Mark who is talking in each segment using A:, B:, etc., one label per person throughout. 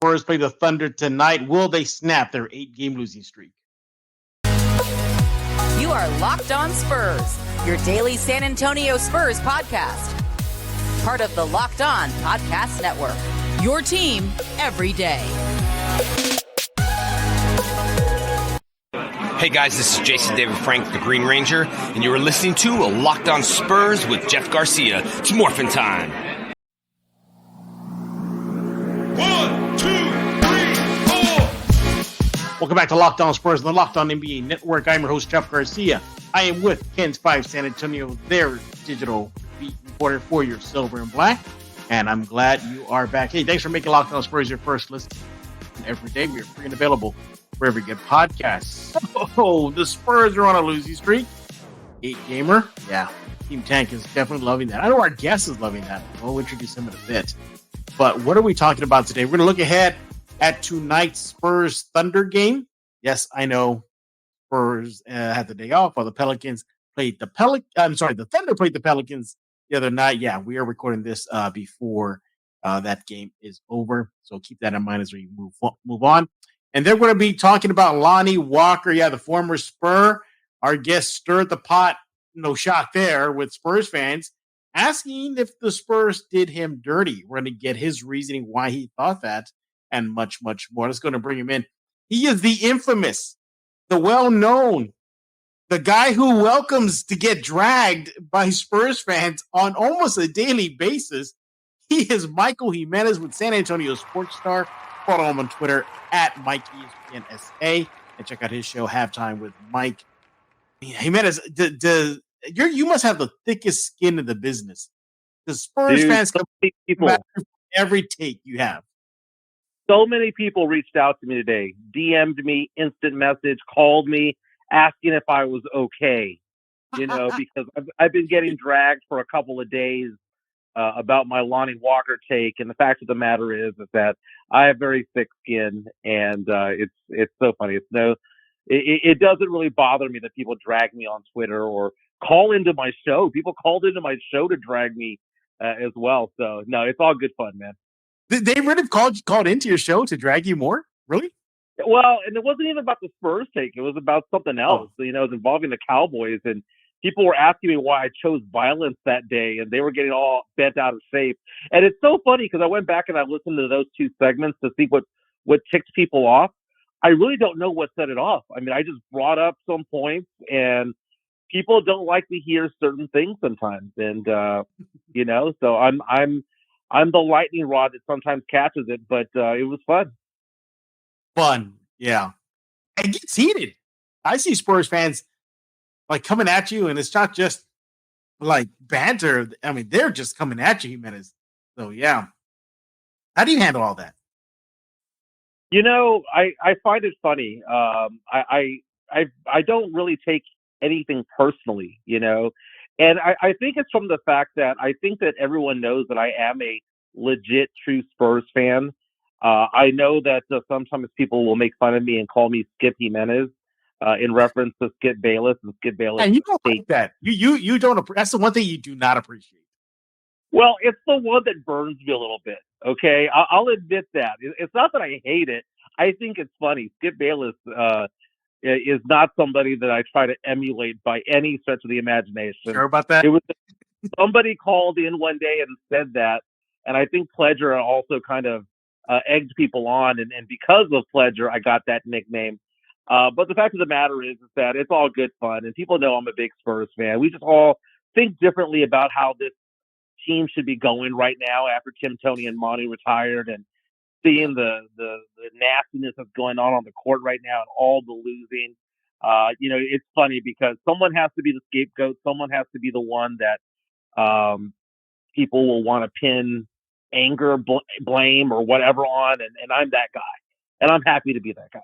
A: Spurs play the Thunder tonight. Will they snap their 8-game losing streak?
B: You are Locked On Spurs, your daily San Antonio Spurs podcast. Part of the Locked On Podcast Network, your team every day.
C: Hey guys, this is Jason David Frank, the Green Ranger, and you are listening to Locked On Spurs with Jeff Garcia. It's morphin' time.
D: 1, 2, 3, 4.
A: Welcome back to Locked On Spurs on the Locked On NBA Network. I'm your host, Jeff Garcia. I am with Ken's 5 San Antonio, their digital beat reporter for your silver and black. And I'm glad you are back. Hey, thanks for making Locked On Spurs your first listen every day. We are free and available wherever you get podcasts. Oh, the Spurs are on a losing streak. 8-gamer. Yeah, Team Tank is definitely loving that. I know our guest is loving that. We'll introduce him in a bit. But what are we talking about today? We're going to look ahead at tonight's Spurs-Thunder game. Yes, I know Spurs had the day off while the Pelicans played the Thunder played the Pelicans the other night. Yeah, we are recording this before that game is over. So keep that in mind as we move on. And they're going to be talking about Lonnie Walker. Yeah, the former Spur. Our guest stirred the pot. No shock there with Spurs fans asking if the Spurs did him dirty. We're going to get his reasoning why he thought that and much, much more. Let's go and bring him in. He is the infamous, the well-known, the guy who welcomes to get dragged by Spurs fans on almost a daily basis. He is Michael Jimenez with San Antonio Sports Star. Follow him on Twitter at MikeESPNSA and check out his show, Halftime with Mike. Jimenez, you must have the thickest skin in the business. The Spurs fans come every take you have.
E: So many people reached out to me today, DM'd me, instant message, called me, asking if I was okay. Because I've been getting dragged for a couple of days about my Lonnie Walker take, and the fact of the matter is that I have very thick skin, and it's so funny. It doesn't really bother me that people drag me on Twitter or call into my show. People called into my show to drag me as well. So no, it's all good fun, man.
A: They really called into your show to drag you more? Really?
E: Well, and it wasn't even about the Spurs take. It was about something else. Oh. It was involving the Cowboys, and people were asking me why I chose violence that day, and they were getting all bent out of shape. And it's so funny because I went back and I listened to those two segments to see what ticked people off. I really don't know what set it off. I mean, I just brought up some points, and people don't like to hear certain things sometimes. And so I'm the lightning rod that sometimes catches it, but it was fun.
A: Fun, yeah. It gets heated. I see Spurs fans like coming at you, and it's not just like banter. I mean, they're just coming at you, Jimenez. So yeah. How do you handle all that?
E: I find it funny. I don't really take anything personally, and I think it's from the fact that I think that everyone knows that I am a legit true Spurs fan. I know that sometimes people will make fun of me and call me Skip Jimenez in reference to Skip Bayless and Skip Bayless.
A: And you don't like that. You don't. That's the one thing you do not appreciate.
E: Well, it's the one that burns me a little bit. Okay, I'll admit that. It's not that I hate it. I think it's funny. Skip Bayless is not somebody that I try to emulate by any stretch of the imagination.
A: Sure about that?
E: It was somebody called in one day and said that, and I think Pledger also kind of egged people on, and because of Pledger, I got that nickname. But the fact of the matter is that it's all good fun, and people know I'm a big Spurs fan. We just all think differently about how this team should be going right now after Tim, Tony, and Monty retired, and seeing the nastiness that's going on the court right now and all the losing. It's funny because someone has to be the scapegoat. Someone has to be the one that people will want to pin anger, blame, or whatever on, and I'm that guy. And I'm happy to be that guy.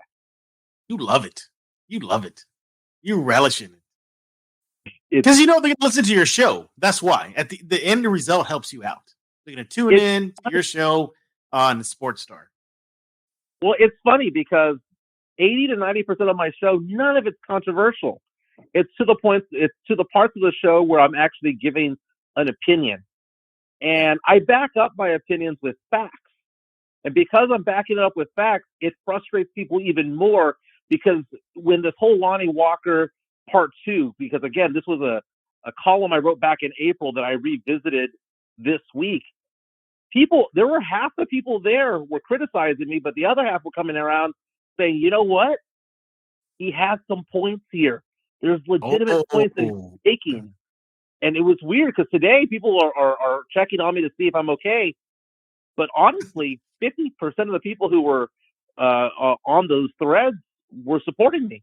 A: You love it. You relish in it. Because they're going to listen to your show. That's why. At the end, the result helps you out. They're going to tune in to your show on Sports Star.
E: Well, it's funny because 80 to 90% of my show, none of it's controversial. It's to the parts of the show where I'm actually giving an opinion. And I back up my opinions with facts. And because I'm backing it up with facts, it frustrates people even more because when this whole Lonnie Walker part 2, because again, this was a column I wrote back in April that I revisited this week. There were half the people there were criticizing me, but the other half were coming around saying, you know what? He has some points here. There's legitimate points that he's taking. And it was weird because today people are checking on me to see if I'm okay. But honestly, 50% of the people who were on those threads were supporting me.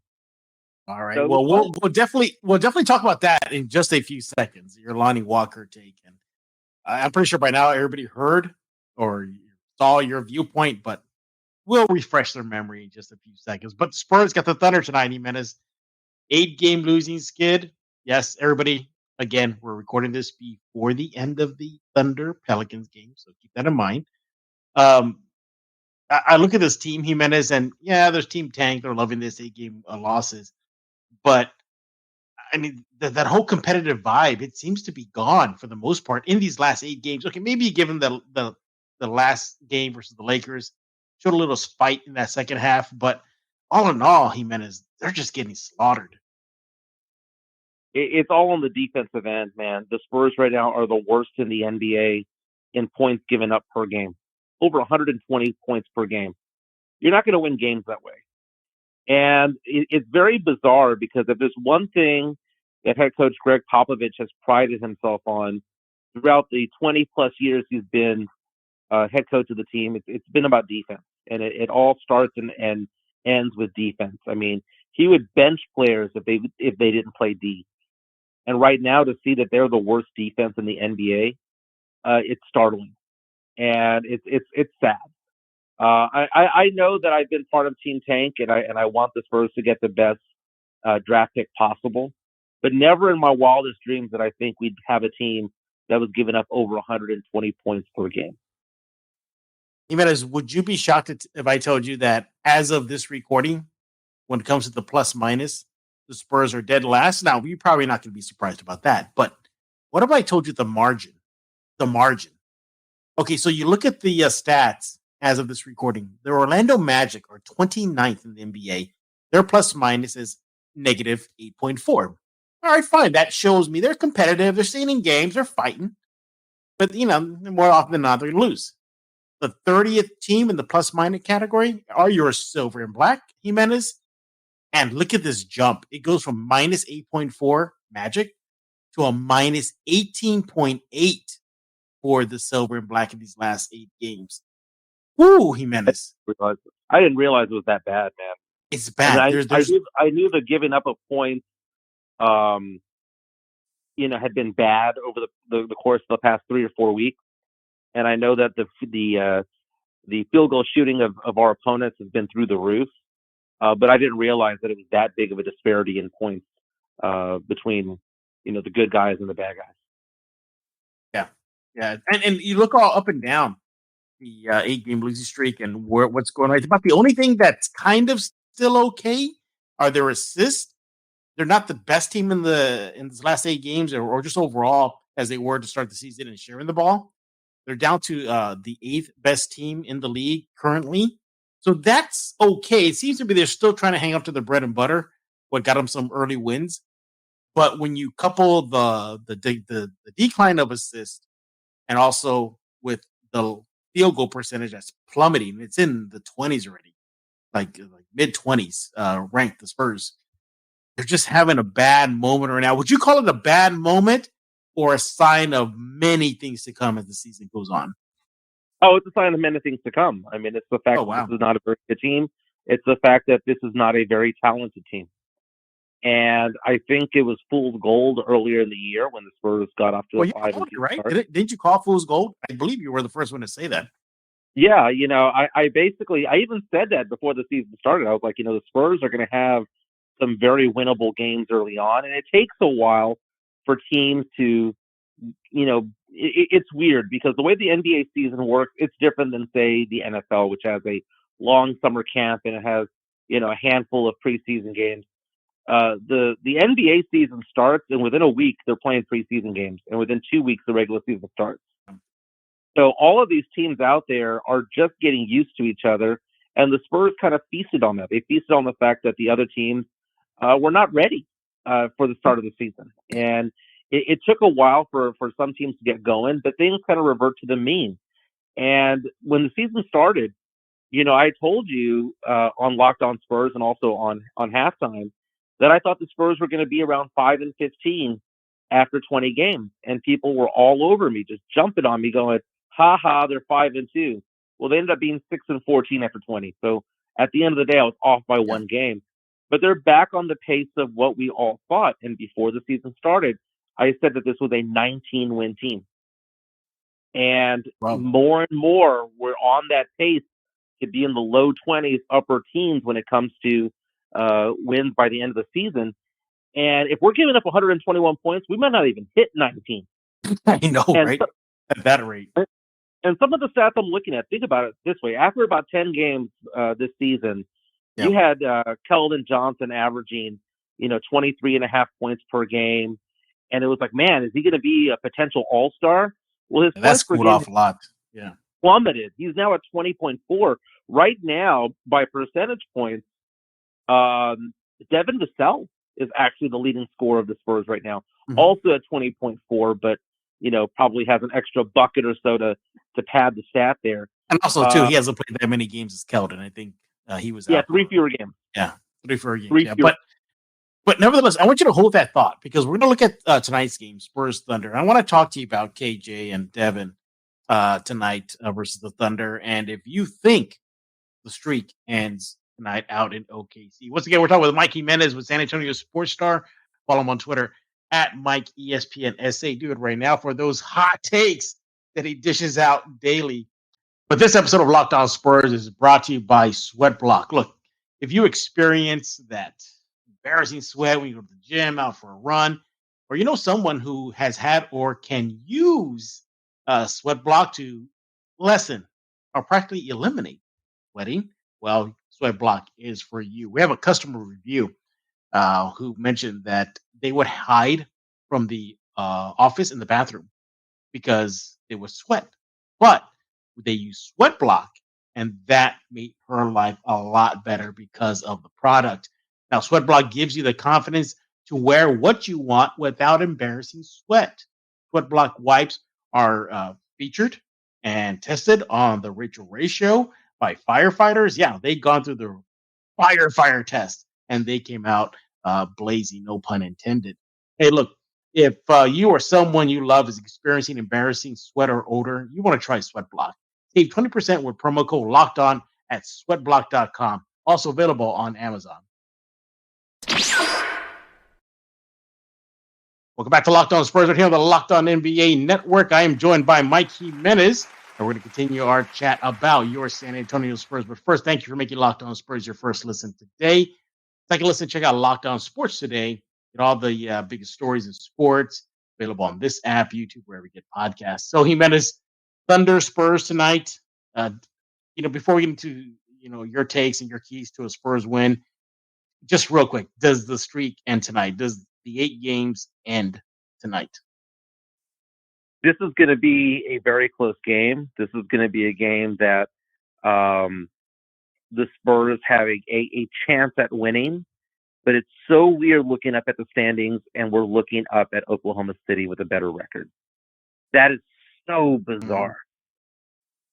A: All right. So we'll definitely talk about that in just a few seconds. Your Lonnie Walker take, and I'm pretty sure by now everybody heard or saw your viewpoint, but we'll refresh their memory in just a few seconds. But the Spurs got the Thunder tonight, Jimenez. 8-game losing skid. Yes, everybody. Again, we're recording this before the end of the Thunder Pelicans game, so keep that in mind. I look at this team, Jimenez, and yeah, there's Team Tank. They're loving this 8-game losses, but I mean that whole competitive vibe, it seems to be gone for the most part in these last 8 games. Okay, maybe given the last game versus the Lakers, showed a little spite in that second half, but all in all, Jimenez, they're just getting slaughtered.
E: It's all on the defensive end, man. The Spurs right now are the worst in the NBA in points given up per game. Over 120 points per game. You're not going to win games that way. And it's very bizarre because if there's one thing that head coach Greg Popovich has prided himself on throughout the 20-plus years he's been head coach of the team, it's been about defense. And it all starts and ends with defense. I mean, he would bench players if they didn't play D. And right now, to see that they're the worst defense in the NBA, it's startling, and it's sad. I know that I've been part of Team Tank, and I want the Spurs to get the best draft pick possible, but never in my wildest dreams did I think we'd have a team that was giving up over 120 points per game.
A: Jimenez, would you be shocked if I told you that as of this recording, when it comes to the plus minus, the Spurs are dead last? Now, you're probably not going to be surprised about that. But what if I told you the margin? The margin. Okay, so you look at the stats as of this recording. The Orlando Magic are 29th in the NBA. Their plus minus is negative 8.4. All right, fine. That shows me they're competitive. They're staying in games. They're fighting. But, more often than not, they lose. The 30th team in the plus minus category are your silver and black, Jimenez. And look at this jump. It goes from minus 8.4 Magic to a minus 18.8 for the silver and black in these last 8 games. Woo, Jimenez.
E: I didn't realize it was that bad, man.
A: It's bad.
E: I knew the giving up of points, had been bad over the course of the past 3 or 4 weeks. And I know that the field goal shooting of our opponents has been through the roof. But I didn't realize that it was that big of a disparity in points between, the good guys and the bad guys.
A: Yeah. And you look all up and down the 8-game losing streak and what's going on. It's about the only thing that's kind of still okay are their assists. They're not the best team in these last 8 games or just overall as they were to start the season and sharing the ball. They're down to the 8th best team in the league currently. So that's okay. It seems to be they're still trying to hang up to the bread and butter, what got them some early wins. But when you couple the decline of assists and also with the field goal percentage that's plummeting, it's in the 20s already, like mid-20s ranked, the Spurs. They're just having a bad moment right now. Would you call it a bad moment or a sign of many things to come as the season goes on?
E: Oh, it's a sign of many things to come. I mean, it's the fact that this is not a very good team. It's the fact that this is not a very talented team. And I think it was fool's gold earlier in the year when the Spurs got off to a 5-2
A: right?
E: start.
A: Didn't you call fool's gold? I believe you were the first one to say that.
E: Yeah, I even said that before the season started. I was like, the Spurs are going to have some very winnable games early on. And it takes a while for teams to, it's weird because the way the NBA season works, it's different than, say, the NFL, which has a long summer camp and it has, a handful of preseason games. The NBA season starts, and within a week they're playing preseason games, and within 2 weeks the regular season starts. So all of these teams out there are just getting used to each other, and the Spurs kind of feasted on that. They feasted on the fact that the other teams were not ready for the start of the season, and it took a while for some teams to get going, but things kind of revert to the mean. And when the season started, I told you on Locked On Spurs and also on halftime that I thought the Spurs were going to be around 5-15 after 20 games, and people were all over me, just jumping on me, going, "Ha ha, they're 5-2." Well, they ended up being 6-14 after 20. So at the end of the day, I was off by one game, but they're back on the pace of what we all thought. And before the season started, I said that this was a 19-win team, and more and more we're on that pace to be in the low 20s, upper teens when it comes to wins by the end of the season. And if we're giving up 121 points, we might not even hit 19.
A: I know, right? At that rate.
E: And some of the stats I'm looking at, think about it this way. After about 10 games this season, you had Keldon Johnson averaging, 23.5 points per game. And it was like, man, is he going to be a potential all-star? Well, his
A: that's
E: points per
A: cooled
E: game
A: off a lot. Yeah.
E: Plummeted. He's now at 20.4. Right now, by percentage points, Devin Vassell is actually the leading scorer of the Spurs right now, also at 20.4, but probably has an extra bucket or so to pad the stat there.
A: And also, too, he hasn't played that many games as Keldon. I think he was out
E: 3 fewer games.
A: Yeah, 3 fewer games. But nevertheless, I want you to hold that thought because we're going to look at tonight's game, Spurs Thunder. I want to talk to you about KJ and Devin tonight versus the Thunder, and if you think the streak ends tonight out in OKC. Once again, we're talking with Mike Jimenez with San Antonio Sports Star. Follow him on Twitter at Mike ESPNSA. Do it right now for those hot takes that he dishes out daily. But this episode of Locked On Spurs is brought to you by Sweat Block. Look, if you experience that embarrassing sweat when you go to the gym, out for a run, or someone who has had or can use Sweat Block to lessen or practically eliminate sweating, well, Sweat Block is for you. We have a customer review who mentioned that they would hide from the office in the bathroom because they would sweat, but they use Sweat Block, and that made her life a lot better because of the product. Now, Sweat Block gives you the confidence to wear what you want without embarrassing sweat. Sweat Block wipes are featured and tested on the Rachel Ray show by firefighters. Yeah, they've gone through the fire test, and they came out blazing, no pun intended. Hey, look, if you or someone you love is experiencing embarrassing sweat or odor, you want to try Sweat Block. Save 20% with promo code Locked On at sweatblock.com. Also available on Amazon. Welcome back to Locked On Spurs. We're here on the Locked On NBA Network. I am joined by Mike Jimenez, and we're going to continue our chat about your San Antonio Spurs. But first, thank you for making Locked On Spurs your first listen today. Second listen, check out Locked On Sports today. Get all the biggest stories in sports available on this app, YouTube, wherever you get podcasts. So Jimenez, Thunder, Spurs tonight. Before we get into your takes and your keys to a Spurs win, just real quick, does the streak end tonight? Does the 8 games end tonight?
E: This is going to be a very close game. This is going to be a game that the Spurs have a chance at winning, but it's so weird looking up at the standings and we're looking up at Oklahoma City with a better record. That is so bizarre.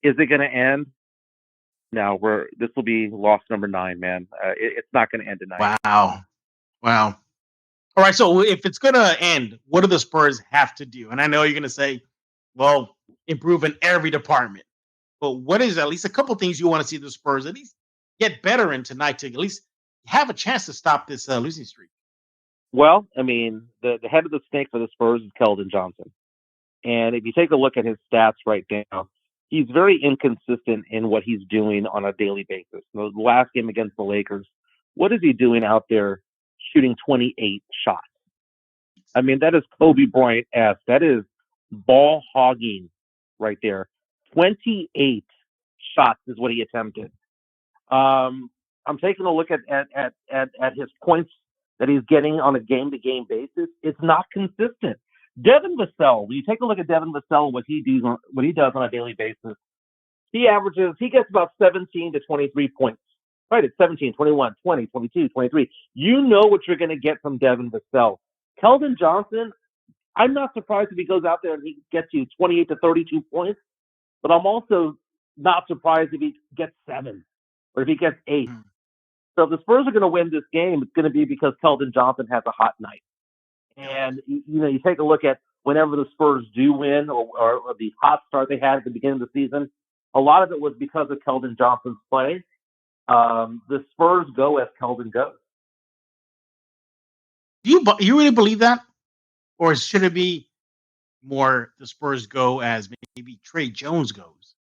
E: Is it going to end? No, this will be loss number 9, man. It's not going to end tonight.
A: Wow. All right, so if it's going to end, what do the Spurs have to do? And I know you're going to say, well, improve in every department. But what is at least a couple things you want to see the Spurs at least get better in tonight to at least have a chance to stop this losing streak?
E: Well, I mean, the head of the snake for the Spurs is Keldon Johnson. And if you take a look at his stats right now, he's very inconsistent in what he's doing on a daily basis. The last game against the Lakers, what is he doing out there shooting 28 shots? I mean, that is Kobe Bryant-esque. That is ball hogging right there. 28 shots is what he attempted. I'm taking a look at his points that he's getting on a game-to-game basis. It's not consistent. Devin Vassell, when you take a look at Devin Vassell, what he does on a daily basis, he gets about 17 to 23 points. Right, it's 17, 21, 20, 22, 23. You know what you're going to get from Devin Vassell. Keldon Johnson, I'm not surprised if he goes out there and he gets you 28 to 32 points, but I'm also not surprised if he gets 7 or if he gets 8. So if the Spurs are going to win this game, it's going to be because Keldon Johnson has a hot night. And, you take a look at whenever the Spurs do win or the hot start they had at the beginning of the season, a lot of it was because of Keldon Johnson's play. The Spurs go as Keldon goes.
A: You really believe that? Or should it be more the Spurs go as maybe Trey Jones goes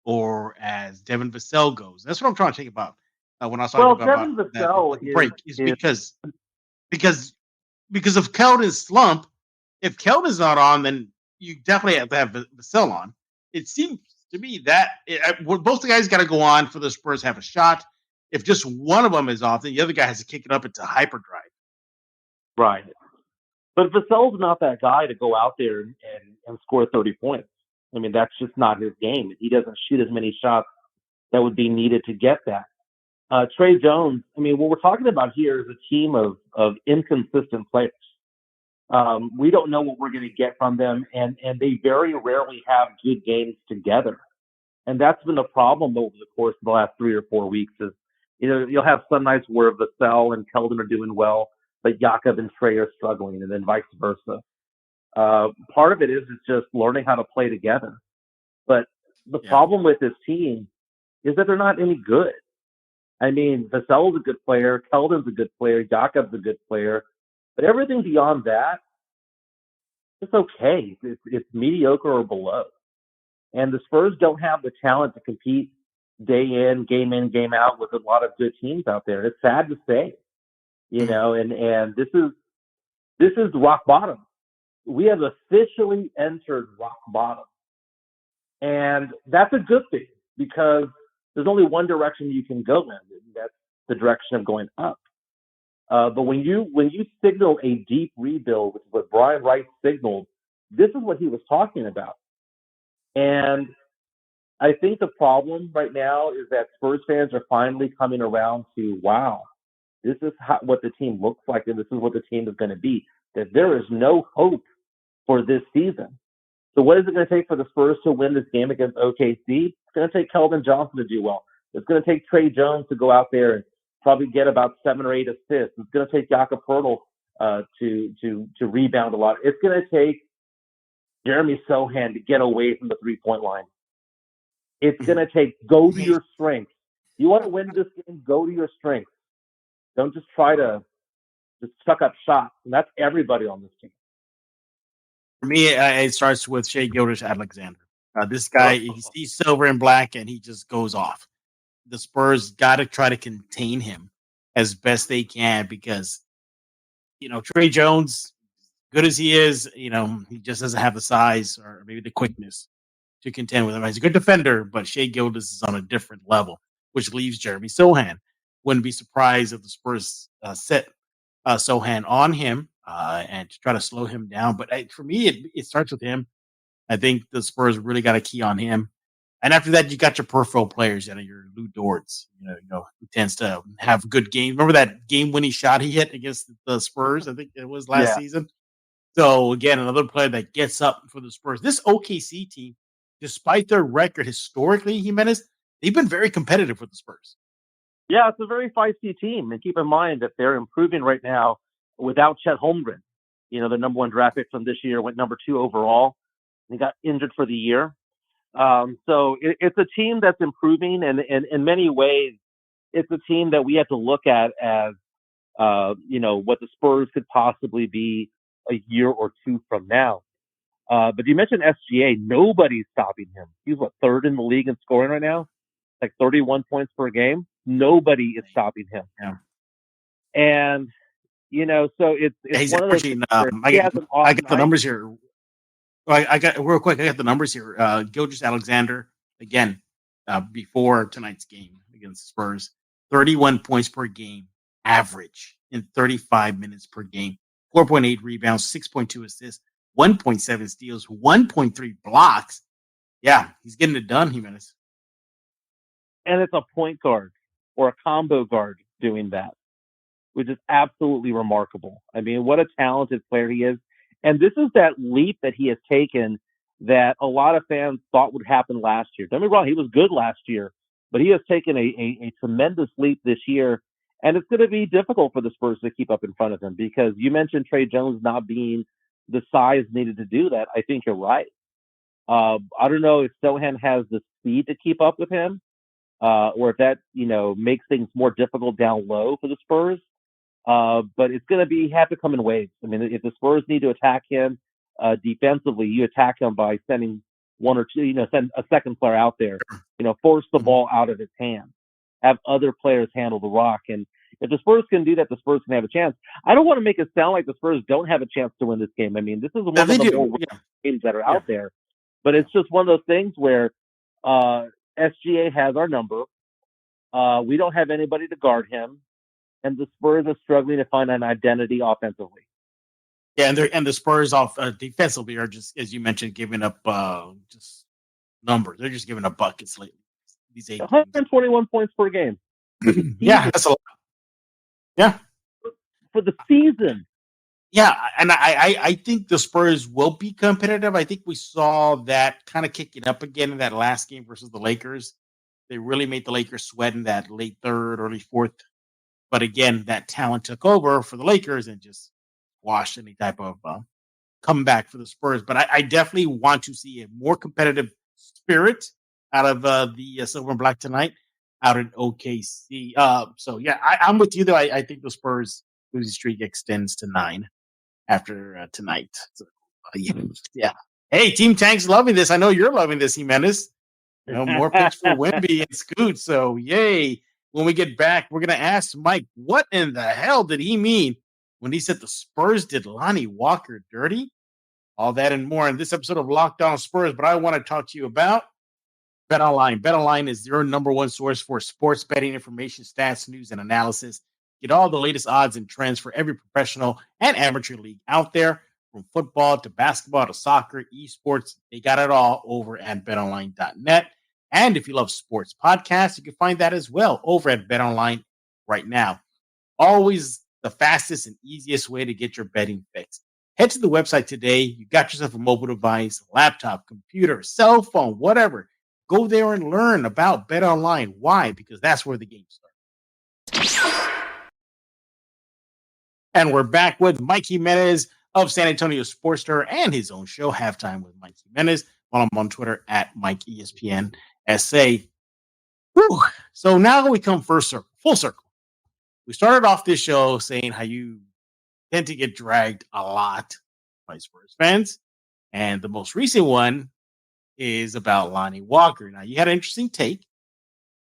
A: or as Devin Vassell goes? That's what I'm trying to think about when I was talking about
E: Devin Vassell
A: that break. Is because of Keldon's slump. If Keldon's not on, then you definitely have to have Vassell on. It seems to me that both the guys got to go on for the Spurs to have a shot. If just one of them is off, then the other guy has to kick it up into hyperdrive.
E: Right. But Vassell's not that guy to go out there and score 30 points. I mean, that's just not his game. He doesn't shoot as many shots that would be needed to get that. Trey Jones, I mean, what we're talking about here is a team of inconsistent players. We don't know what we're going to get from them, and they very rarely have good games together. And that's been a problem over the course of the last 3 or 4 weeks. Is you'll have some nights where Vassell and Keldon are doing well, but Jakob and Trey are struggling, and then vice versa. Part of it is just learning how to play together. But the problem with this team is that they're not any good. I mean, Vassell's a good player, Keldon's a good player, Jakob's a good player, but everything beyond that, it's okay. It's mediocre or below. And the Spurs don't have the talent to compete day in, game out with a lot of good teams out there. It's sad to say, and this is rock bottom. We have officially entered rock bottom. And that's a good thing because there's only one direction you can go in, and that's the direction of going up. But when you signal a deep rebuild, which is what Brian Wright signaled, this is what he was talking about. And I think the problem right now is that Spurs fans are finally coming around to, wow, this is what the team looks like, and this is what the team is going to be, that there is no hope for this season. So what is it going to take for the Spurs to win this game against OKC? It's going to take Keldon Johnson to do well. It's going to take Trey Jones to go out there and probably get about 7 or 8 assists. It's going to take Jakob Poeltl to rebound a lot. It's going to take Jeremy Sohan to get away from the three-point line. It's going to take go to your strengths. You want to win this game, go to your strengths. Don't just try to just suck up shots. And that's everybody on this team.
A: For me, it starts with Shai Gilgeous-Alexander. This guy, he's silver and black, and he just goes off. The Spurs got to try to contain him as best they can because, Trey Jones, good as he is, he just doesn't have the size or maybe the quickness to contend with him. He's a good defender, but Shai Gilgeous is on a different level, which leaves Jeremy Sohan. Wouldn't be surprised if the Spurs set Sohan on him and to try to slow him down. But for me, it starts with him. I think the Spurs really got a key on him. And after that, you got your peripheral players, your Lou Dortz, who tends to have good games. Remember that game-winning shot he hit against the Spurs? I think it was last season. So again, another player that gets up for the Spurs. This OKC team, despite their record historically, Jimenez, they've been very competitive with the Spurs.
E: Yeah, it's a very feisty team. And keep in mind that they're improving right now without Chet Holmgren. The number 1 draft pick from this year went number 2 overall. He got injured for the year. So it's a team that's improving, and in many ways, it's a team that we have to look at as, what the Spurs could possibly be a year or 2 from now. But you mentioned SGA. Nobody's stopping him. He's 3rd in the league in scoring right now, like 31 points per game. Nobody is stopping him.
A: Yeah.
E: And, so it's one of those things
A: I got the numbers here. I got real quick. I got the numbers here. Gilgeous-Alexander again before tonight's game against the Spurs, 31 points per game average in 35 minutes per game, 4.8 rebounds, 6.2 assists, 1.7 steals, 1.3 blocks. Yeah, he's getting it done, Jimenez.
E: And it's a point guard or a combo guard doing that, which is absolutely remarkable. I mean, what a talented player he is. And this is that leap that he has taken that a lot of fans thought would happen last year. Don't get me wrong, he was good last year, but he has taken a tremendous leap this year. And it's going to be difficult for the Spurs to keep up in front of him because you mentioned Trey Jones not being the size needed to do that. I think you're right. I don't know if Sohan has the speed to keep up with him, or if that, makes things more difficult down low for the Spurs. But it's going to have to come in waves. I mean, if the Spurs need to attack him defensively, you attack him by sending one or two, send a second player out there, force the ball out of his hands, have other players handle the rock. And if the Spurs can do that, the Spurs can have a chance. I don't want to make it sound like the Spurs don't have a chance to win this game. I mean, this is one of the more games that are out there. But it's just one of those things where SGA has our number. We don't have anybody to guard him. And the Spurs are struggling to find an identity offensively.
A: Yeah, and the Spurs off defensively are just, as you mentioned, giving up just numbers. They're just giving up buckets lately. These
E: 121 points per game.
A: Yeah, that's a lot. Yeah,
E: for the season.
A: Yeah, and I think the Spurs will be competitive. I think we saw that kind of kicking up again in that last game versus the Lakers. They really made the Lakers sweat in that late third, early fourth. But again, that talent took over for the Lakers and just washed any type of comeback for the Spurs. But I definitely want to see a more competitive spirit out of the Silver and Black tonight out in OKC. So, yeah, I'm with you, though. I think the Spurs losing streak extends to 9 after tonight. So, yeah. Hey, Team Tank's loving this. I know you're loving this, Jimenez. More picks for Wemby and Scoot. So, yay. When we get back, we're going to ask Mike, what in the hell did he mean when he said the Spurs did Lonnie Walker dirty? All that and more in this episode of Locked On Spurs. But I want to talk to you about BetOnline. BetOnline is your number one source for sports betting information, stats, news, and analysis. Get all the latest odds and trends for every professional and amateur league out there, from football to basketball to soccer, esports. They got it all over at betonline.net. And if you love sports podcasts, you can find that as well over at BetOnline right now. Always the fastest and easiest way to get your betting fix. Head to the website today. You got yourself a mobile device, laptop, computer, cell phone, whatever. Go there and learn about BetOnline. Why? Because that's where the game starts. And we're back with Mike Jimenez of San Antonio Sports-Thunder and his own show, Halftime with Mike Jimenez. While I'm on Twitter at MikeESPN. SA. Whew. So now we come full circle. We started off this show saying how you tend to get dragged a lot by Spurs fans. And the most recent one is about Lonnie Walker. Now, you had an interesting take,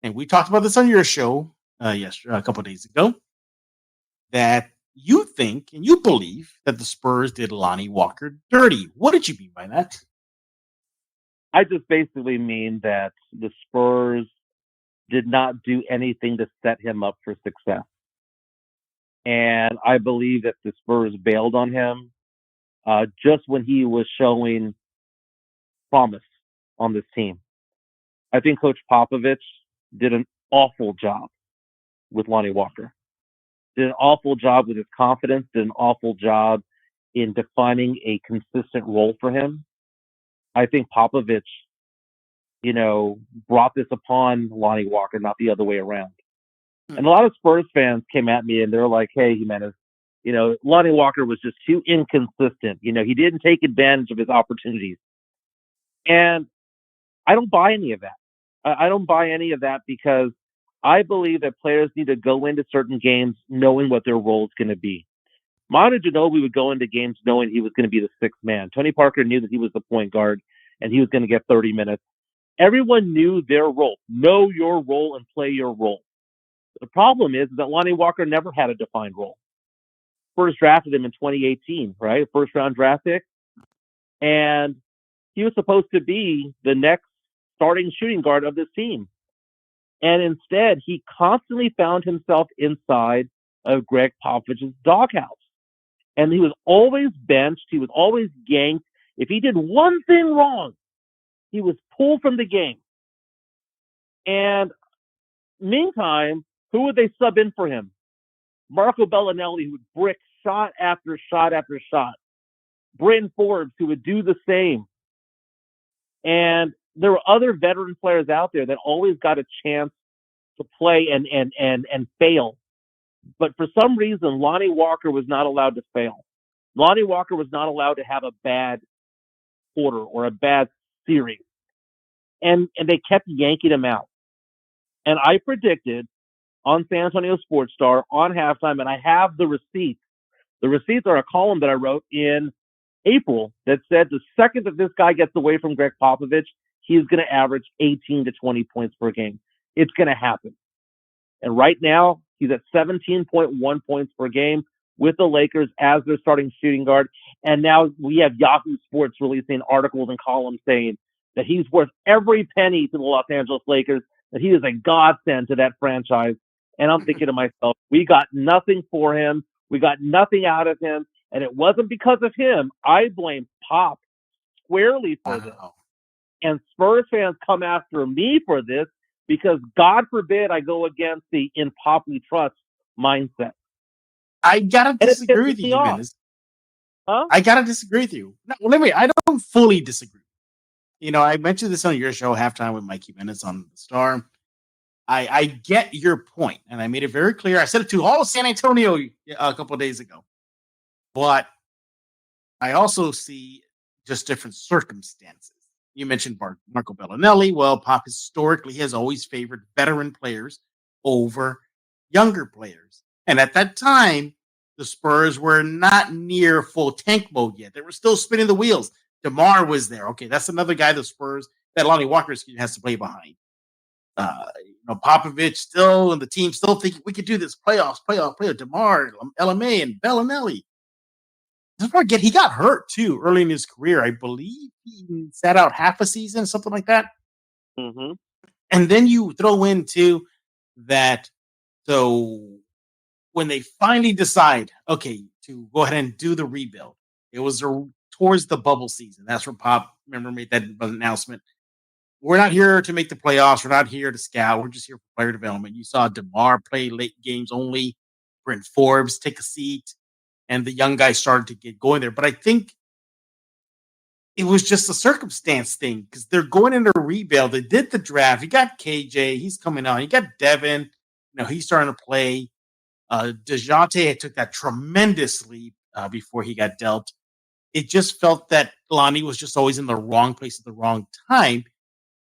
A: and we talked about this on your show yesterday, a couple of days ago, that you think and you believe that the Spurs did Lonnie Walker dirty. What did you mean by that?
E: I just basically mean that the Spurs did not do anything to set him up for success. And I believe that the Spurs bailed on him just when he was showing promise on this team. I think Coach Popovich did an awful job with Lonnie Walker. Did an awful job with his confidence, did an awful job in defining a consistent role for him. I think Popovich, brought this upon Lonnie Walker, not the other way around. And a lot of Spurs fans came at me and they're like, hey, Jimenez, Lonnie Walker was just too inconsistent. He didn't take advantage of his opportunities. And I don't buy any of that. I don't buy any of that because I believe that players need to go into certain games knowing what their role is going to be. Manu Ginobili would go into games knowing he was going to be the sixth man. Tony Parker knew that he was the point guard and he was going to get 30 minutes. Everyone knew their role. Know your role and play your role. The problem is that Lonnie Walker never had a defined role. First drafted him in 2018, right? First round draft pick. And he was supposed to be the next starting shooting guard of this team. And instead, he constantly found himself inside of Greg Popovich's doghouse. And he was always benched. He was always ganked. If he did one thing wrong, he was pulled from the game. And meantime, who would they sub in for him? Marco Bellinelli, who would brick shot after shot after shot. Bryn Forbes, who would do the same. And there were other veteran players out there that always got a chance to play and fail. But for some reason, Lonnie Walker was not allowed to fail. Lonnie Walker was not allowed to have a bad quarter or a bad series. And they kept yanking him out. And I predicted on San Antonio Sports Star on halftime, and I have the receipts. The receipts are a column that I wrote in April that said the second that this guy gets away from Greg Popovich, he's going to average 18 to 20 points per game. It's going to happen. And right now, he's at 17.1 points per game with the Lakers as their starting shooting guard. And now we have Yahoo Sports releasing articles and columns saying that he's worth every penny to the Los Angeles Lakers, that he is a godsend to that franchise. And I'm thinking to myself, we got nothing for him. We got nothing out of him. And it wasn't because of him. I blame Pop squarely for this. And Spurs fans come after me for this because, God forbid, I go against the in Pop we trust mindset.
A: I gotta disagree with you, Jimenez.
E: Huh?
A: I gotta disagree with you. No, well, I don't fully disagree. You know, I mentioned this on your show, Halftime with Mike Jimenez on the Star. I get your point, and I made it very clear. I said it to all of San Antonio a couple of days ago. But I also see just different circumstances. You mentioned Marco Bellinelli. Well, Pop historically has always favored veteran players over younger players. And at that time, the Spurs were not near full tank mode yet. They were still spinning the wheels. DeMar was there. Okay, that's another guy the Spurs, that Lonnie Walker has to play behind. Popovich still and the team still thinking we could do this playoff. DeMar, LMA, and Bellinelli. Don't forget, he got hurt too early in his career. I believe he sat out half a season, something like that.
E: Mm-hmm.
A: And then you throw in too that. So when they finally decide, okay, to go ahead and do the rebuild, it was towards the bubble season. That's where Pop, remember, made that announcement. We're not here to make the playoffs. We're not here to scout. We're just here for player development. You saw DeMar play late games only. Bryn Forbes take a seat. And the young guys started to get going there. But I think it was just a circumstance thing because they're going into a rebuild. They did the draft. You got KJ. He's coming on. You got Devin. He's starting to play. DeJounte took that tremendous leap before he got dealt. It just felt that Lonnie was just always in the wrong place at the wrong time.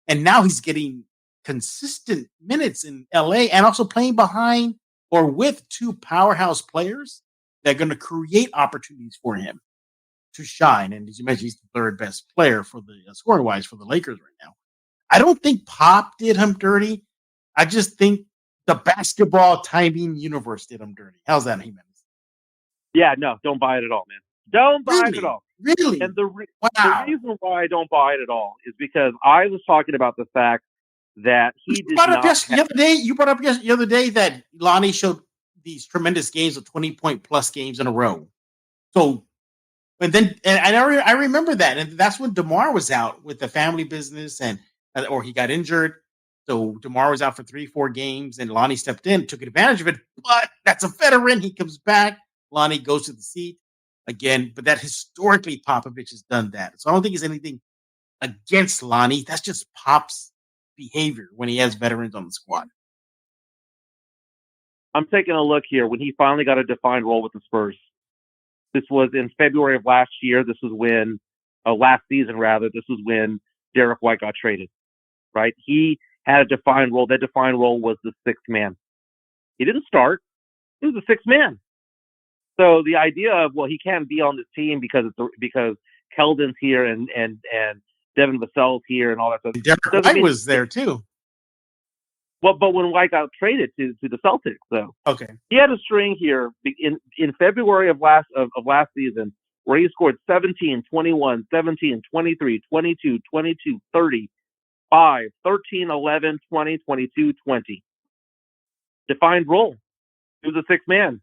A: And now he's getting consistent minutes in LA and also playing behind or with two powerhouse players that are going to create opportunities for him to shine. And as you mentioned, he's the third best player for the scoring wise for the Lakers right now. I don't think Pop did him dirty. I just think the basketball timing universe did him dirty. How's that, Jimenez?
E: Yeah, no, don't buy it at all, man. Don't buy it at all.
A: Really?
E: And the reason why I don't buy it at all is because I was talking about the fact that he did not.
A: You brought up the other day that Lonnie showed these tremendous games of 20-point plus games in a row. So, and I remember that, and that's when DeMar was out with the family business, or he got injured. So DeMar was out for 3-4 games, and Lonnie stepped in, took advantage of it. But that's a veteran. He comes back. Lonnie goes to the seat again. But that historically, Popovich has done that. So I don't think it's anything against Lonnie. That's just Pop's behavior when he has veterans on the squad.
E: I'm taking a look here when he finally got a defined role with the Spurs. This was in February of last year. This was when, last season rather, this was when Derek White got traded, right? He had a defined role. That defined role was the sixth man. He didn't start. He was the sixth man. So the idea of, well, he can't be on this team because Keldon's here and Devin Vassell's here and all that stuff.
A: Derek White was there too.
E: Well, but when White got traded to the Celtics, though,
A: okay,
E: he had a string here in February of last season where he scored 17, 21, 17, 23, 22, 22, 30, 5, 13, 11, 20, 22, 20. Defined role. He was a sixth man.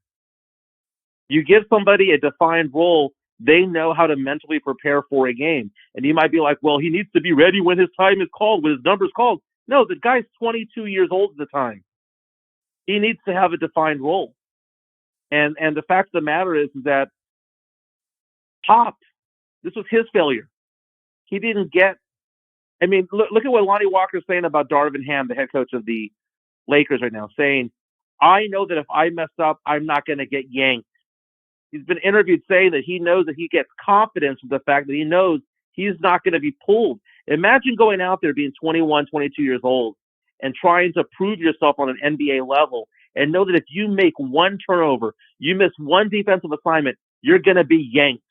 E: You give somebody a defined role, they know how to mentally prepare for a game. And you might be like, well, he needs to be ready when his time is called, when his number's called. No, the guy's 22 years old at the time. He needs to have a defined role. And the fact of the matter is that Pop, this was his failure. He didn't get, I mean, look at what Lonnie Walker's saying about Darvin Ham, the head coach of the Lakers right now, saying, I know that if I mess up, I'm not going to get yanked. He's been interviewed saying that he knows that he gets confidence from the fact that he knows he's not going to be pulled. Imagine going out there being 21, 22 years old and trying to prove yourself on an NBA level and know that if you make one turnover, you miss one defensive assignment, you're going to be yanked.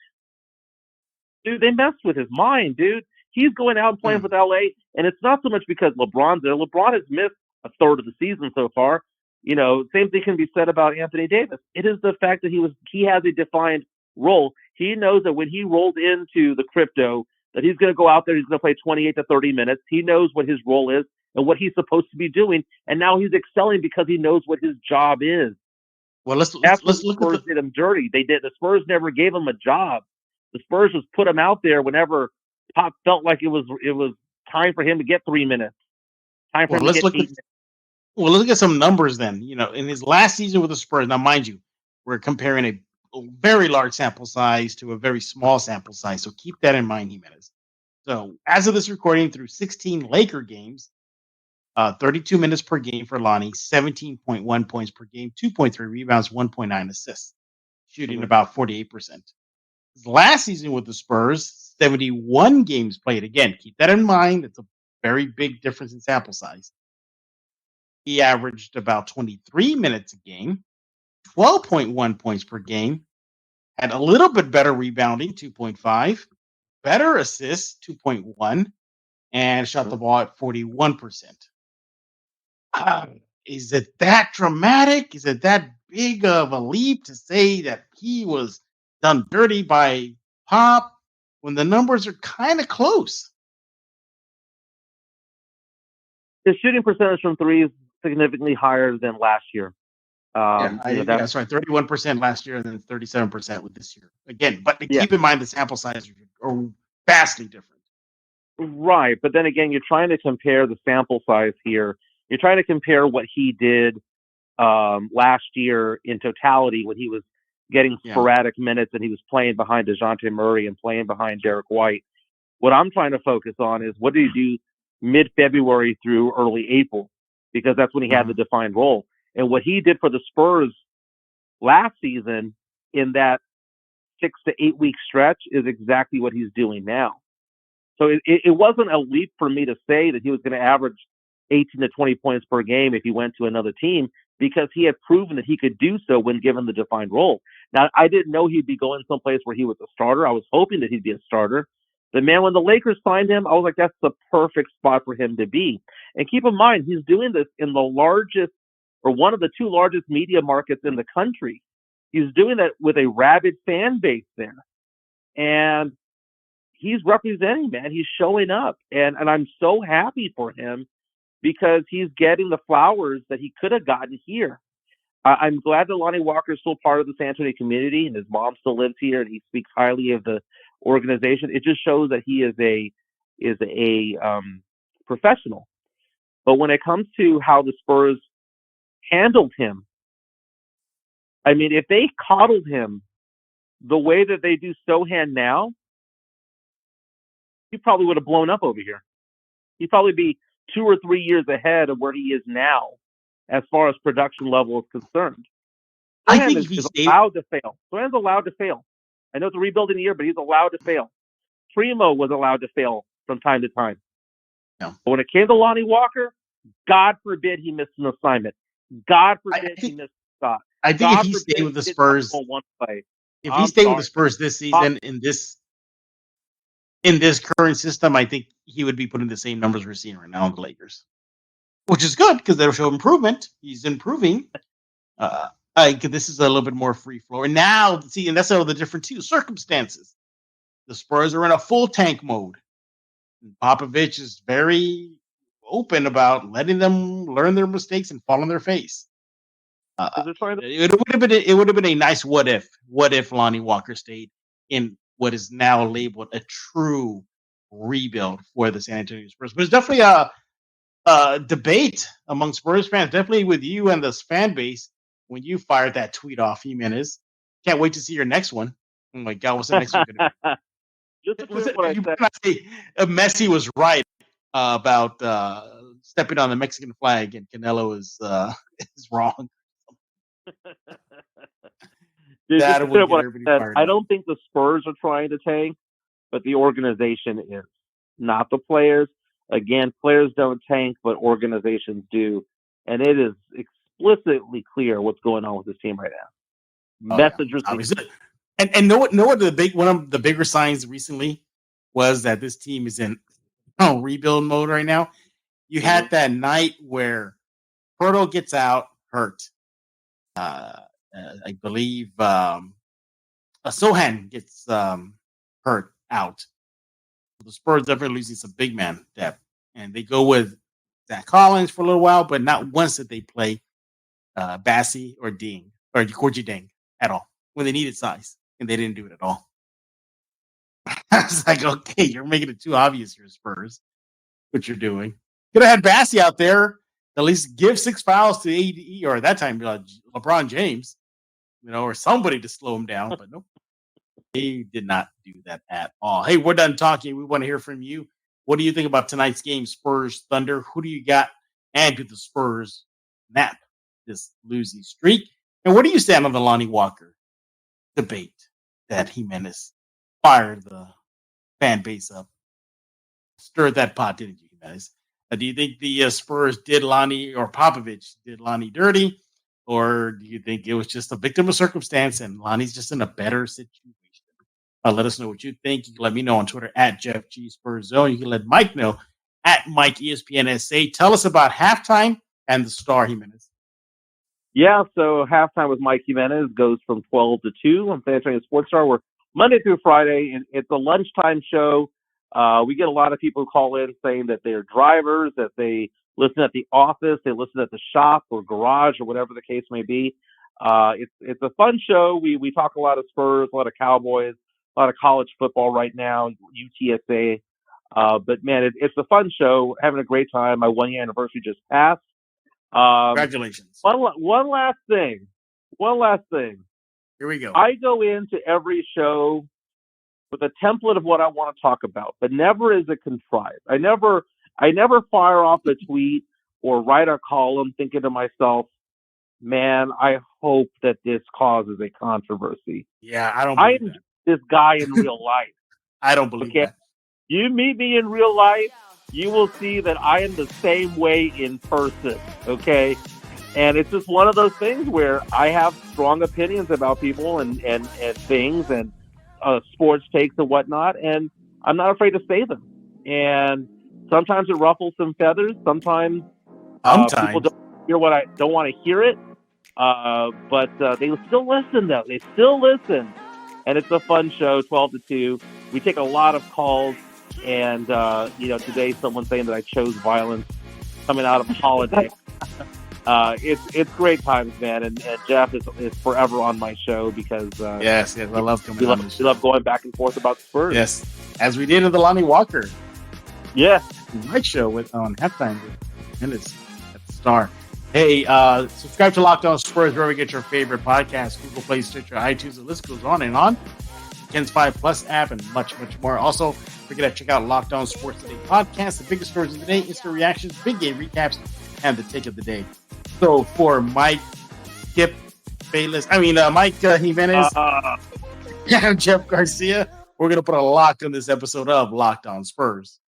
E: Dude, they messed with his mind, dude. He's going out and playing with LA, and it's not so much because LeBron's there. LeBron has missed a third of the season so far. You know, same thing can be said about Anthony Davis. It is the fact that he has a defined role. He knows that when he rolled into the crypto, that he's going to go out there, he's going to play 28 to 30 minutes. He knows what his role is and what he's supposed to be doing, and now he's excelling because he knows what his job is.
A: Well, let's
E: look.
A: The
E: Spurs did him dirty. They did. The Spurs never gave him a job. The Spurs just put him out there whenever Pop felt like it was time for him to get 3 minutes. Time for him to get 8 minutes.
A: Well, let's look at some numbers then. You know, in his last season with the Spurs, now mind you, we're comparing a very large sample size to a very small sample size. So keep that in mind, Jimenez. So as of this recording, through 16 Laker games, 32 minutes per game for Lonnie, 17.1 points per game, 2.3 rebounds, 1.9 assists, shooting about 48%. His last season with the Spurs, 71 games played. Again, keep that in mind. It's a very big difference in sample size. He averaged about 23 minutes a game, 12.1 points per game, had a little bit better rebounding, 2.5, better assists, 2.1, and shot the ball at 41%. Is it that dramatic? Is it that big of a leap to say that he was done dirty by Pop when the numbers are kind of close?
E: His shooting percentage from three is significantly higher than last year.
A: That's right. 31% last year and then 37% with this year. Again, but keep in mind the sample sizes are vastly different.
E: Right. But then again, you're trying to compare the sample size here. You're trying to compare what he did last year in totality when he was getting sporadic minutes and he was playing behind DeJounte Murray and playing behind Derek White. What I'm trying to focus on is what did he do mid-February through early April, because that's when he had the defined role. And what he did for the Spurs last season in that 6 to 8 week stretch is exactly what he's doing now. So it wasn't a leap for me to say that he was going to average 18 to 20 points per game if he went to another team, because he had proven that he could do so when given the defined role. Now, I didn't know he'd be going someplace where he was a starter. I was hoping that he'd be a starter. The man, when the Lakers signed him, I was like, that's the perfect spot for him to be. And keep in mind, he's doing this in the largest, or one of the two largest media markets in the country. He's doing that with a rabid fan base there. And he's representing, man. He's showing up. And I'm so happy for him because he's getting the flowers that he could have gotten here. I'm glad that Lonnie Walker is still part of the San Antonio community and his mom still lives here and he speaks highly of the organization. It just shows that he is a professional. But when it comes to how the Spurs handled him, I mean, if they coddled him the way that they do Sohan now, he probably would have blown up over here. He'd probably be 2 or 3 years ahead of where he is now as far as production level is concerned.
A: I think
E: he's allowed to fail. Sohan's allowed to fail. I know it's a rebuilding year, but he's allowed to fail. Primo was allowed to fail from time to time.
A: Yeah.
E: But when it came to Lonnie Walker, God forbid he missed an assignment. God forbid he missed a shot.
A: I think if he stayed with the Spurs, if he stayed with the Spurs this season in this current system, I think he would be putting the same numbers we're seeing right now in the Lakers, which is good because they'll show improvement. He's improving. This is a little bit more free flow. And now, see, and that's all the different circumstances. The Spurs are in a full tank mode. And Popovich is very open about letting them learn their mistakes and fall on their face. It would have been a nice what if Lonnie Walker stayed in what is now labeled a true rebuild for the San Antonio Spurs. But it's definitely a debate among Spurs fans, definitely with you and this fan base when you fired that tweet off, Jimenez. Can't wait to see your next one. Oh my God, what's the next one going to be? Messi was right about stepping on the Mexican flag, and Canelo is wrong.
E: I don't think the Spurs are trying to tank, but the organization is, not the players. Again, players don't tank, but organizations do, and it is explicitly clear what's going on with this team right now. Messages,
A: and know what one of the bigger signs recently was that this team is in rebuild mode right now. You had that night where Porto gets out hurt. I believe Sohan gets hurt out. The Spurs definitely losing some big man depth, and they go with Zach Collins for a little while, but not once did they play Bassi or Ding or Gorgie Deng at all when they needed size, and they didn't do it at all. I was like, okay, you're making it too obvious here, Spurs, what you're doing. Could have had Bassi out there, at least give 6 fouls to AD, or at that time, LeBron James, or somebody to slow him down, but nope. They did not do that at all. Hey, we're done talking. We want to hear from you. What do you think about tonight's game, Spurs-Thunder? Who do you got? And do the Spurs nap this losing streak? And what do you stand on the Lonnie Walker debate that Jimenez fired the fan base up? Stirred that pot, didn't you, guys? Do you think the Spurs did Lonnie, or Popovich did Lonnie dirty? Or do you think it was just a victim of circumstance and Lonnie's just in a better situation? Let us know what you think. You can let me know on Twitter at Jeff G Spurs Zone. You can let Mike know at Mike ESPN SA. Tell us about halftime and the star, Jimenez.
E: Yeah, so halftime with Mike Jimenez goes from 12 to 2 on San Antonio Sports Star. We're Monday through Friday, and it's a lunchtime show. We get a lot of people who call in saying that they're drivers, that they listen at the office, they listen at the shop or garage or whatever the case may be. It's a fun show. We talk a lot of Spurs, a lot of Cowboys, a lot of college football right now, UTSA. But man, it's a fun show. Having a great time. My 1-year anniversary just passed.
A: Congratulations.
E: One last thing.
A: Here we go.
E: I go into every show with a template of what I want to talk about, but never is it contrived. I never fire off a tweet or write a column thinking to myself, man, I hope that this causes a controversy.
A: Yeah, I don't believe that.
E: This guy in real life.
A: I don't believe that.
E: You meet me in real life, you will see that I am the same way in person, okay? And it's just one of those things where I have strong opinions about people and things and sports takes and whatnot, and I'm not afraid to say them. And sometimes it ruffles some feathers. Sometimes people don't want to hear it, but they still listen, though. They still listen. And it's a fun show, 12 to 2. We take a lot of calls. And, today someone's saying that I chose violence coming out of a holiday. It's great times, man. And Jeff is forever on my show because
A: yes, I love coming on the show.
E: We love going back and forth about Spurs.
A: Yes, as we did in the Lonnie Walker.
E: Yeah.
A: My show on halftime with Minutes at the Star. Hey, subscribe to Locked On Spurs wherever you get your favorite podcast, Google Play, Stitcher, iTunes. The list goes on and on. Ken's 5 Plus app and much, much more. Also, forget to check out Locked On Sports Today podcast, the biggest stories of the day, instant reactions, big game recaps, and the take of the day. So for Mike, Mike Jimenez, and Jeff Garcia, we're going to put a lock on this episode of Locked On Spurs.